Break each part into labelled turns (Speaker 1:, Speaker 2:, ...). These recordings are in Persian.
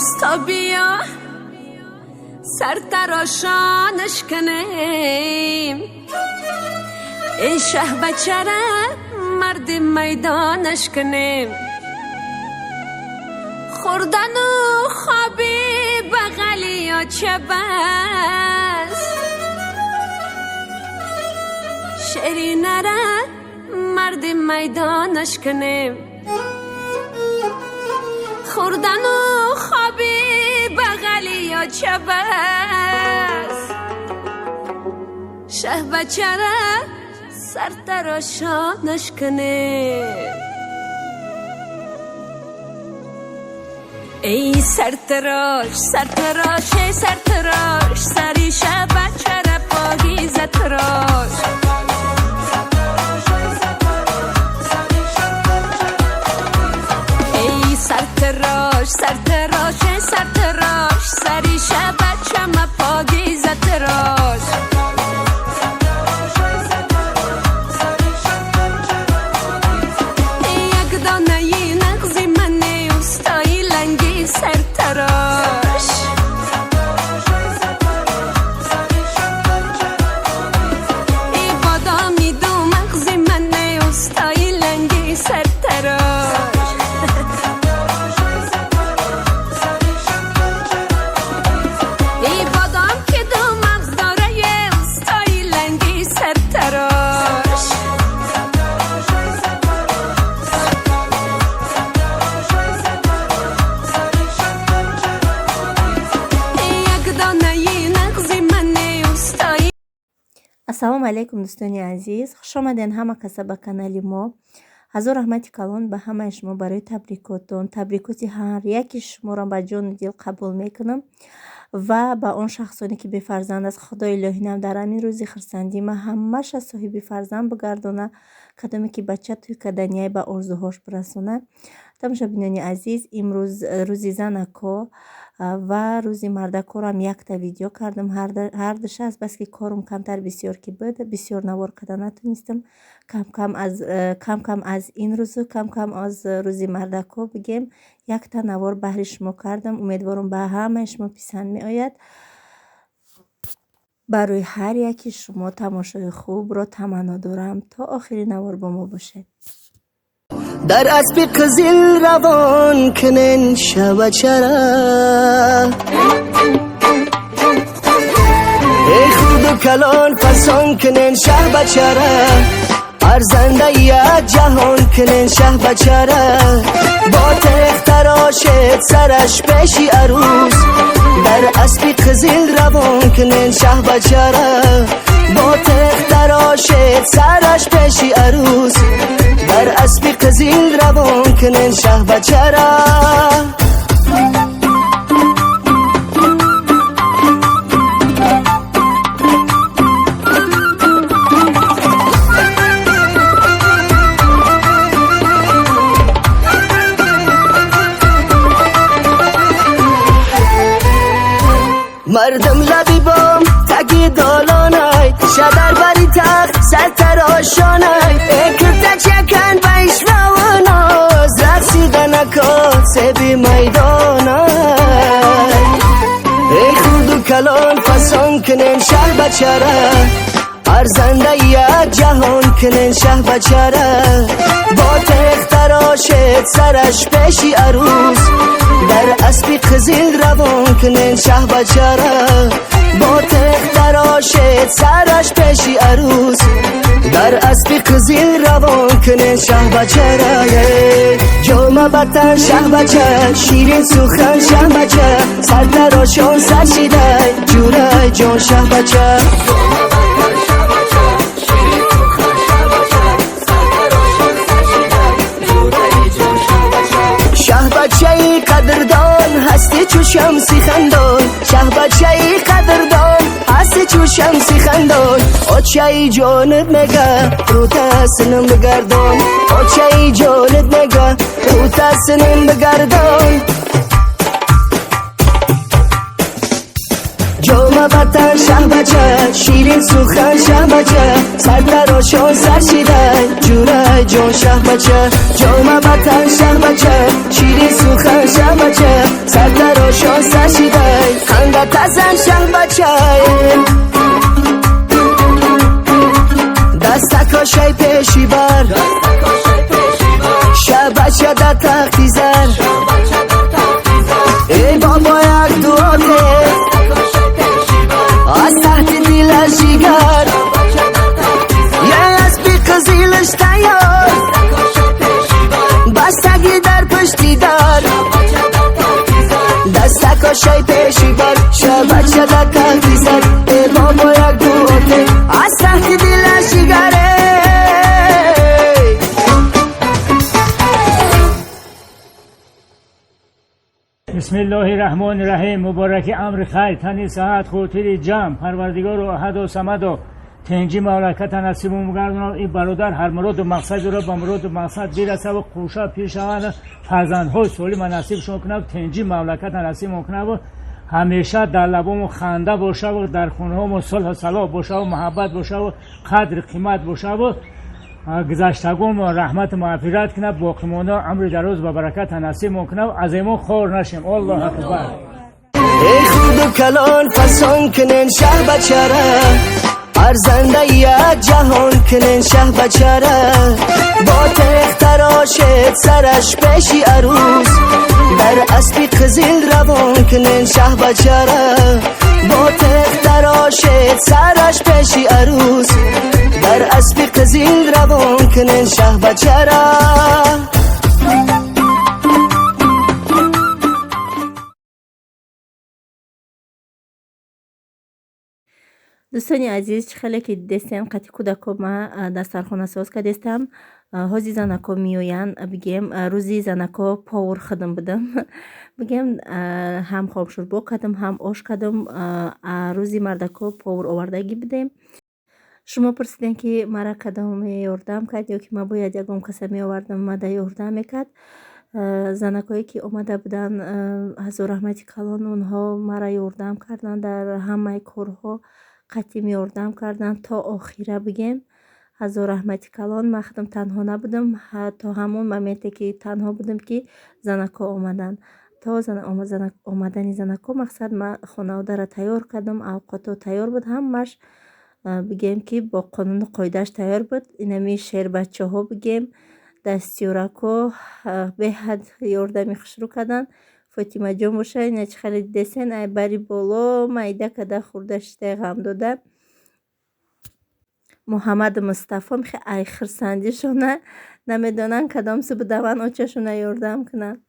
Speaker 1: اوستا بیا سر تراشانش کنیم، این شه بچره مرد میدانش کنیم. خوردن و خوابی بغلی یا چه بس، شعری نره مرد میدانش کنیم. خوردن و خوابی بغلی یا چه بس، شه بچره سر تراشانش کنیم. ای سرتراش سرتراش ای سرتراش، سری شه بچره پاکیزه تراش. ای سرتراش سرتراش ای سرتراش، سری شه بچه ما پاکیزه تراش. یک دانه ی نغزی منی اوستایی لنگی سرتراش. ای بادامی دو مغزی منی اوستایی لنگی سرتراش. ای بادام که دو مغز داره اوستایی لنگی سرتراش.
Speaker 2: ассалому алайкум дӯстони азиз, хуш омаден ҳама каса ба канали мо. ҳазор раҳмати калон ба ҳамаи шумо барои табрикотон. Табрикоти ҳар яки шуморо ба ҷону дил қабул мекунам ва ба он шахсоне ки бефарзанд аст, худои илоҳӣ нам дар ҳамин рӯзи хурсандӣ ма ҳамаша соҳиби фарзанд бигардона, кадоме ки бача тӯй каданияй ба орзуҳош бирасона. тамошобинони азиз, имрӯз рӯзи занако ва рӯзи мардакорам якта видео кардам. ҳардуша азбаски корум камтар бисёр ки буд, бисёр навор карда натонистам. кам аз ин рӯзу кам аз рӯзи мардако бигем якта навор баҳри шумо кардам. умедворам ба ҳамаи шумо писанд меояд. барои ҳар яки шумо тамошои хубро таманно дорам. то охири навор бо мо бошед.
Speaker 3: در اسب قزل روان کنن شب چرا، ای خود و کلان فسان کنن شب چرا، ارزنده یا جهان کنن شب چرا. با تخت راشد سرش پیشی عروس، در اسب قزل روان کنن شب چرا. با تخت راشد سرش پیشی عروس، در اسب قزل روان کنن شه بچرا. مردم لبی بام تگی دالانای، شدر بری تخت سر تراشانای. اکرتا چکن بیش و ناز، رقصیده نکات سبی میدانای. ای خود و کلان فسان کنن شه بچره، ارزنده یا جهان کنن شه بچره. با تخت راشد سرش پیشی عروس، در اسب قزل روان کنن شه بچره. با تخت راشد سرش پیشی عروس، در اسب قزل روان کنن شه بچره. جامه بطن شه بچه، شیرین سخن شه بچه، سر تراشان سر شیده جوره جان شه بچه. بچه‌ی قدردان هستی چو شمسی خندان، شه بچه‌ی قدردان هستی چو شمسی خندان. آچه‌ی جانت نگه رو تسنم بگردان، آچه‌ی جانت نگه رو تسنم بگردان. جامه بطن شه بچه، شیرین سخن شه بچه، سر تراشان سر شیده جوره جان شه بچه جام وطن شه بچه شیرین سخن شه بچه سر تراشان سرشیده خنده تزن شه بچه دستکا شی پیشی بر شه بچه در تختی زر ای بابا یک دعاته از تحت دیلش جگر یه از بی قزیلش تیار بستگی در پشتی دار دستکا شی پیشی بر شه بچه در تختی زر ای بابا یک دعاته از تحت دیلش جگره
Speaker 4: بسم الله الرحمن الرحیم. مبارک امر خیر تنی ساعت خورتیری جمع پروردگار و احد و صمد و تنجی مملکت نصیب و مگردان این برادر هر مراد و مقصد را با مراد و مقصد برسه و خوشا پیش آن فرزندهای سالم نصیب شون کنه و تنجی مملکت نصیب کنه و همیشه در لبام خنده باشه و در خونه هم صلح و صلاح باشه و محبت باشه و قدر قیمت باشه و گذشتگان و رحمت و مغفرت کنه باقی مانده عمر دراز و برکت نصیب کنه و از ایمان خور نشیم. الله اکبر.
Speaker 3: ای خود و کلان فسان کنن شه بچره ارزنده یک جهان کنن شه بچره با تخت تراشت سرش پیشی عروس در اسبی قزل روان کنن شه بچره با تخت تراشت سرش پیشی عروس در اسبی قزل روان کنن شه بچره
Speaker 2: دوستانی عزیز چه خیلی که دستم قطی کودکو ما دسترخوان ساز کردستم هازی زنکو میوین بگیم روزی زنکو پاور خدم بدم بگیم هم خواب شربو کدم هم آش کدم روزی مردکو پاور آوردگی بدیم. شما پرسیدین که مرا کدام یاردم کرد یا که ما باید یکم کسی می آوردم ما ده یاردم میکرد. زنکایی که اومده بودن حضور رحمتی کلان اونها مرا یاردم کردن در همه کارها قطعی می یاردم کردن تا آخیره بگیم. حضور رحمتی کلان من خودم تنها نبودم تا همون مومنتی که تنها بودم که زنکا آمدن تا آمدن زنکا مقصد من خانواده را تیار کردم اوقات تیار بود همش بگیم که با قانون قایدش تیار بود. اینمی شیر بچه ها بگیم دستیورکو به حد یاردمی خشرو کردن. فاطمه جان باشه اینه چه خیلی دستن ای بری بالا مایده کده خوردش غم داده. محمد مصطفی میخواه ای خرسندی شونه نمیدونن کدام سو بدون آچشونه یاردم کنن.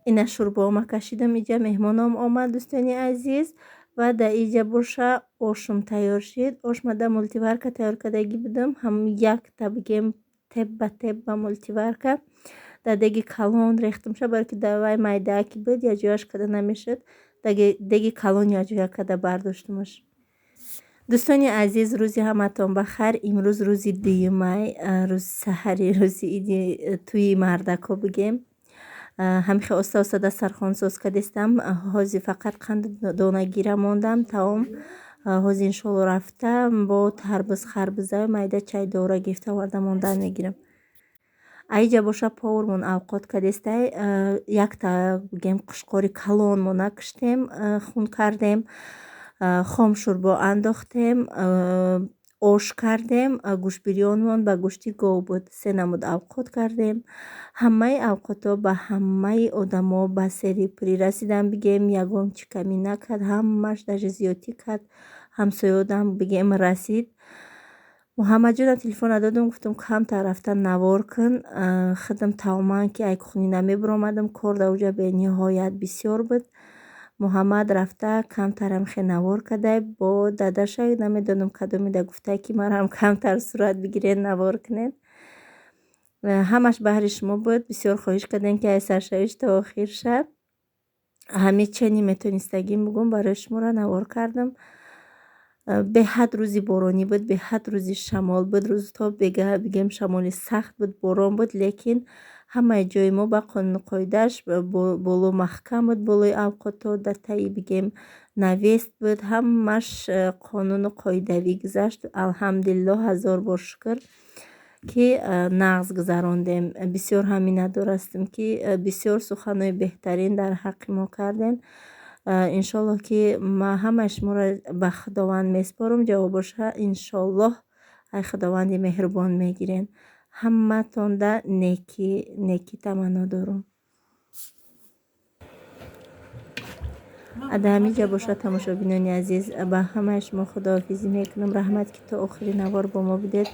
Speaker 2: اینه شوربا ما کشیدم اینجا مهمانم آمد دوستانی عزیز و در اینجا باشه آشم تیار شد. آش ما در مولتیورک تیار کردگی بدم هم یک تا بگیم تب به تب به مولتیورک در دیگه کلان ریختم شد برای که دوای مایده که بود یا جویش کده نمیشد دیگه کلان یا جویا کده برداشتمش. دوستانی عزیز روزی همتون بخیر. امروز روزی دیمای روز سحری روزی ایدی توی مردکو بگیم همیشه استا دسترخوان ساز کردستم هازی فقط قند دانه گیره موندم تاام هازی انشالله رفتم با تربز خربزه مایده چای دوره گفته ورده موندن میگیرم. ایجا باشه پاورمون اوقات کردسته یک تا بگیم قشقاری کلان ما نکشتیم خون کردیم خام شوربا انداختیم آش کردیم گوشت بریانمون به گوشتی گاو بود 3 نمود اوقات کردیم. همه اوقاتا به همه آدما به سری پری رسیدم بگیم یکم چی کمی نکرد همش در زیادی کرد همسایه‌ام بگیم رسید. محمد جان تلفن دادم گفتم کم رفتن نوار کن خدم تماما که ای خونی نمی برآمدم کار دوجا به نهایت بسیار بود. محمد رفته کم ترم خی نوار کده با داداش نمیدونم کدومی ده گفته که مرا هم کم تر صورت بگیرین نوار کنین همش بهر شما بود. بسیار خواهش کردین که سرشویش تا آخر شب همه چنی میتونستگیم بگم برای شما را نوار کردم. به حد روزی بارانی بود به حد روزی شمال بود روز تا بگم شمالی سخت بود باران بود لیکن همه جای ما با قانون قایدش بولو محکم بود بولوی اوقاتو در تایی بگیم نویست بود همش قانون قایدوی گذشت الحمدلله هزار بار شکر که نغز گذراندیم. بسیار همینه هستیم که بسیار سخنهای بهترین در حق ما کردین. انشالله که ما همه شما را به خداوند میسپارم، جوابش انشالله ای خداوند مهربان میگیرین. همه تان ده نیکی تمنا دارم. در همینجا باشه تماشابینان عزیز، به همه شما خداحافظی میکنم. رحمت که تا آخرین نوار با ما بودید،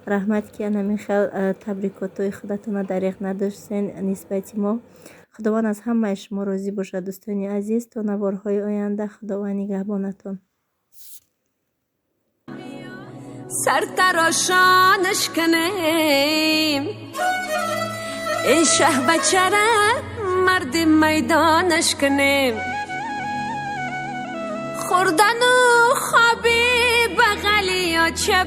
Speaker 2: رحمت که همین خیل تبریکات های خودتون دریغ نداشتین نسبت ما. خداوند از همه شما راضی باشه دوستان عزیز. تا نوارهای آینده خداوند نگهبانتون.
Speaker 1: سر تراشانش کنیم این شه بچره مرد میدانش کنیم. خوردن و خوابی بغلی یا چه